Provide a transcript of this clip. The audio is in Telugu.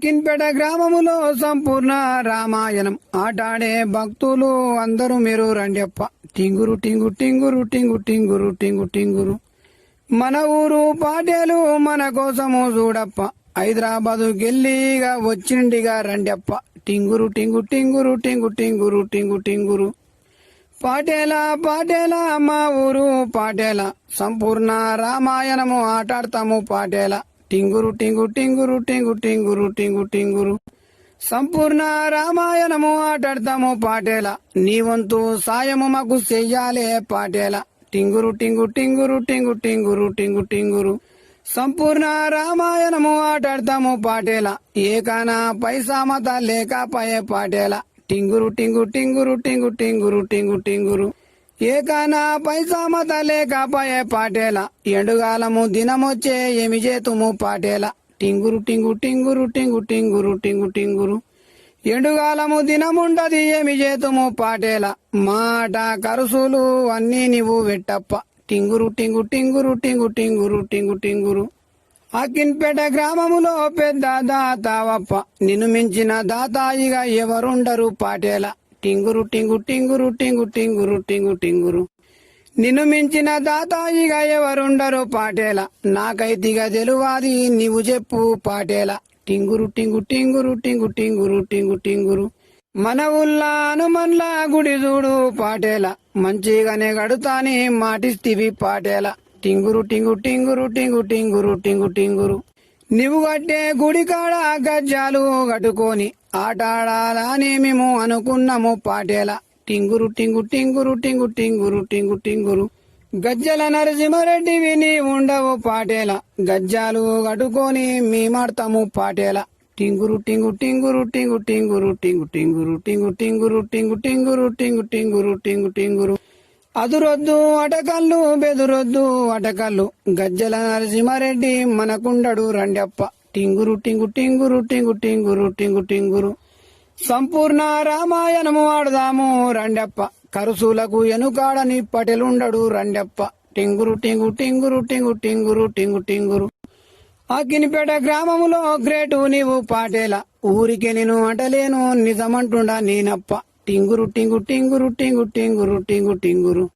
అక్కిన్పేట గ్రామములో సంపూర్ణ రామాయణం ఆటాడే భక్తులు అందరూ మీరు రండెప్ప. టింగురు టింగు టింగురు టింగు టింగురు టింగు టింగురు. మన ఊరు పాటేలు మన కోసము చూడప్ప. హైదరాబాదు గెల్లిగా వచ్చిండిగా రండెప్ప. టింగురు టింగు టింగురు టింగు టింగురు టింగు టింగురు. పాటేల పాటేల మా ఊరు పాటేల సంపూర్ణ రామాయణము ఆటాడతాము పాటేల. టింగురు టింగు టింగురు టింగు టింగురు టింగు టింగురు. సంపూర్ణ రామాయణము ఆటాడతాము పాటేల. నీ వంతు సాయము మాకు చెయ్యాలే పాటేల. టింగురు టింగు టింగురు టింగు టింగురు టింగు టింగురు. సంపూర్ణ రామాయణము ఆటాడతాము పాటేల. ఏకానా పైసా మత లేకపోయే పాటేల. టింగురు టింగు టింగురు టింగు టింగురు టింగు టింగురు. ఏకానా పైసా మత లేకపోయే పాటేల. ఎండుగాలము దినమొచ్చే ఏమి చేతుము పాటేల. టింగురు టింగు టింగురు టింగు టింగురు టింగు టింగురు. ఎండుగాలము దినముండది ఏమి చేతుము పాటేల. మాట కరుసులు అన్నీ నీవు వెట్టప్ప. టింగురు టింగు టింగురు టింగు టింగురు టింగు టింగురు. అక్కిన్పేట గ్రామములో పెద్ద దాతావప్ప. నిన్ను మించిన దాతాయిగా ఎవరుండరు పాటేల. టింగురు టింగు టింగురు టింగు టింగురు టింగు టింగురు. నిన్ను మించిన దాతాయిగా ఎవరుండరు పాటేల. నాకైతిగా తెలువాది నీవు చెప్పు పాటేల. టింగురు టింగు టింగురు టింగు టింగురు టింగు టింగురు. మన ఊళ్ళా హనుమన్ల గుడి చూడు పాటేల. మంచిగానే గడుతాని మాటిస్తివి పాటేల. టింగురు టింగు టింగురు టింగు టింగురు టింగు టింగురు. నీవు కట్టే గుడి కాడ గజ్జాలు కట్టుకొని ఆటాడాలని మేము అనుకున్నాము పాటేల. టింగురు టింగు టింగురు టింగు టింగురు టింగు టింగురు. గజ్జల నరసింహారెడ్డివి నీ ఉండవు పాటేల. గజ్జాలు కట్టుకొని మేమాడతాము పాటేల. టింగురు టింగు టింగురు టింగు టింగురు టింగు టింగురు టింగు టింగురు టింగు టింగురు టింగు టింగురు టింగు టింగురు. అదురొద్దు అటకల్లు బెదురొద్దు అటకల్లు. గజ్జల నరసింహారెడ్డి మనకుండడు రండప్ప. టింగురు టింగు టింగురు టింగు టింగురు టింగు టింగురు. సంపూర్ణ రామాయణము ఆడదాము రండప్ప. కరుసులకు ఎనుకాడని పటెలుండడు రండప్ప. టింగురు టింగు టింగురు టింగు టింగురు టింగు టింగురు. అక్కిన్పేట గ్రామములో గ్రేటు నీవు పాటేల. ఊరికి నేను అంటలేను నిజమంటుండా నేనప్ప. టింగురు టింగు టింగురు టింగు టింగురు టింగు టింగురు.